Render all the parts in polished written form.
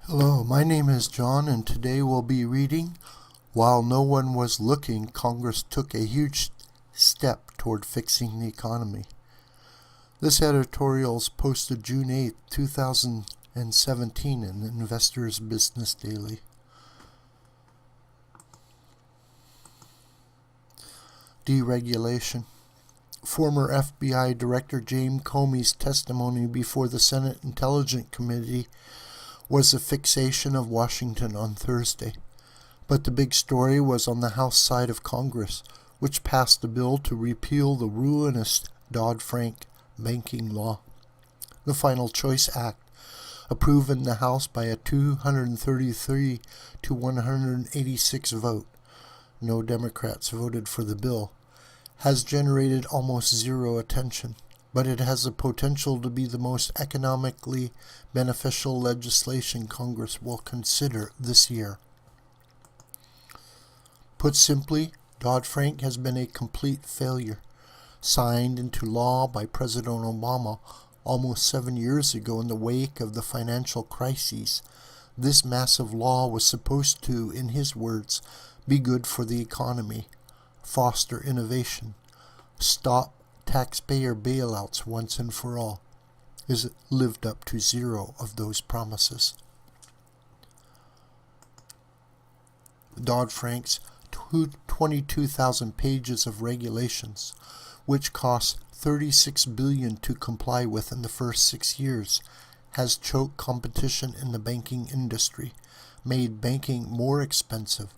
Hello, my name is John, and today we'll be reading While No One Was Looking, Congress Took a Huge Step Toward Fixing the Economy. This editorial is posted June 8, 2017 in Investor's Business Daily. Deregulation. Former FBI Director James Comey's testimony before the Senate Intelligence Committee was the fixation of Washington on Thursday. But the big story was on the House side of Congress, which passed a bill to repeal the ruinous Dodd-Frank banking law. The Final Choice Act, approved in the House by a 233 to 186 vote, no Democrats voted for the bill, has generated almost zero attention, but it has the potential to be the most economically beneficial legislation Congress will consider this year. Put simply, Dodd-Frank has been a complete failure. Signed into law by President Obama almost 7 years ago in the wake of the financial crises, this massive law was supposed to, in his words, be good for the economy, foster innovation, stop taxpayer bailouts once and for all. Is lived up to zero of those promises. Dodd-Frank's 22,000 pages of regulations, which cost $36 billion to comply with in the first 6 years, has choked competition in the banking industry, made banking more expensive,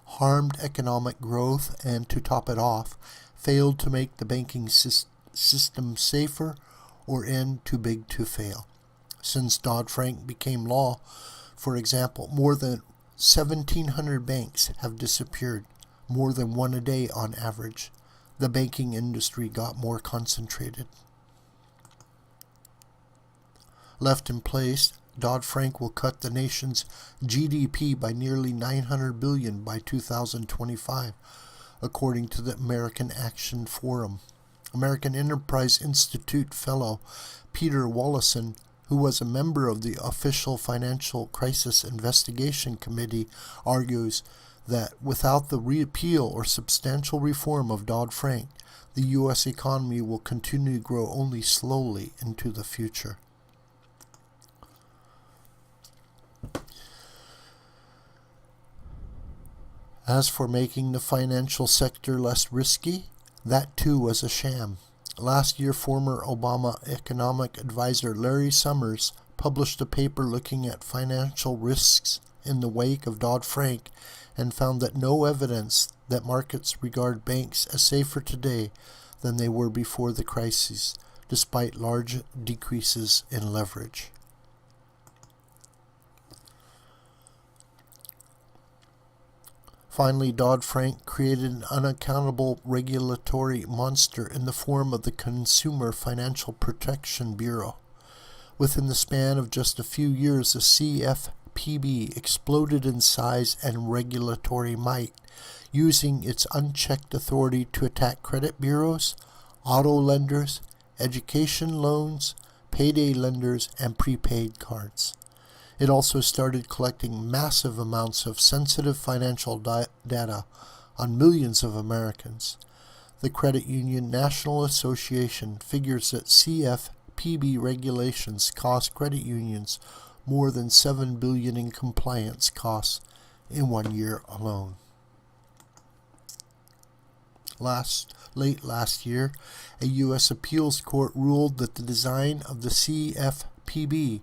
harmed economic growth, and, to top it off, failed to make the banking system safer or end too big to fail. Since Dodd-Frank became law, for example, more than 1,700 banks have disappeared, more than one a day on average. The banking industry got more concentrated. Left in place, Dodd-Frank will cut the nation's GDP by nearly $900 billion by 2025, according to the American Action Forum. American Enterprise Institute fellow Peter Wallison, who was a member of the official Financial Crisis Investigation Committee, argues that without the repeal or substantial reform of Dodd-Frank, the U.S. economy will continue to grow only slowly into the future. As for making the financial sector less risky, that too was a sham. Last year, former Obama economic advisor Larry Summers published a paper looking at financial risks in the wake of Dodd-Frank and found that no evidence that markets regard banks as safer today than they were before the crisis, despite large decreases in leverage. Finally, Dodd-Frank created an unaccountable regulatory monster in the form of the Consumer Financial Protection Bureau. Within the span of just a few years, the CFPB exploded in size and regulatory might, using its unchecked authority to attack credit bureaus, auto lenders, education loans, payday lenders, and prepaid cards. It also started collecting massive amounts of sensitive financial data on millions of Americans. The Credit Union National Association figures that CFPB regulations cost credit unions more than $7 billion in compliance costs in 1 year alone. Late last year, a U.S. appeals court ruled that the design of the CFPB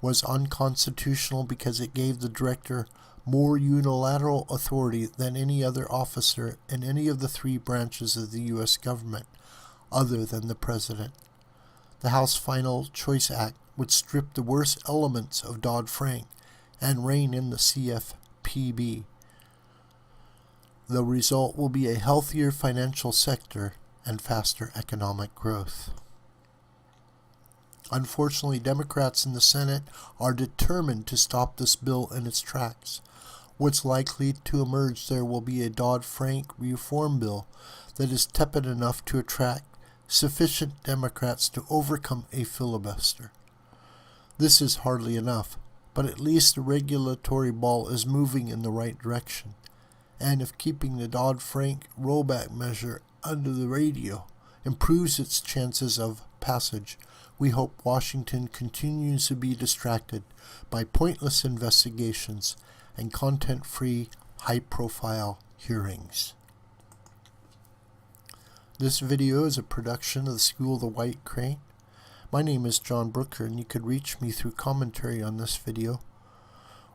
was unconstitutional because it gave the director more unilateral authority than any other officer in any of the three branches of the U.S. government, other than the president. The House Final Choice Act would strip the worst elements of Dodd-Frank and rein in the CFPB. The result will be a healthier financial sector and faster economic growth. Unfortunately, Democrats in the Senate are determined to stop this bill in its tracks. What's likely to emerge there will be a Dodd-Frank reform bill that is tepid enough to attract sufficient Democrats to overcome a filibuster. This is hardly enough, but at least the regulatory ball is moving in the right direction. And if keeping the Dodd-Frank rollback measure under the radio improves its chances of passage, we hope Washington continues to be distracted by pointless investigations and content-free, high-profile hearings. This video is a production of the School of the White Crane. My name is John Brooker, and you could reach me through commentary on this video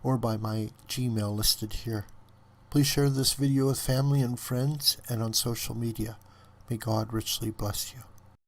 or by my Gmail listed here. Please share this video with family and friends and on social media. May God richly bless you.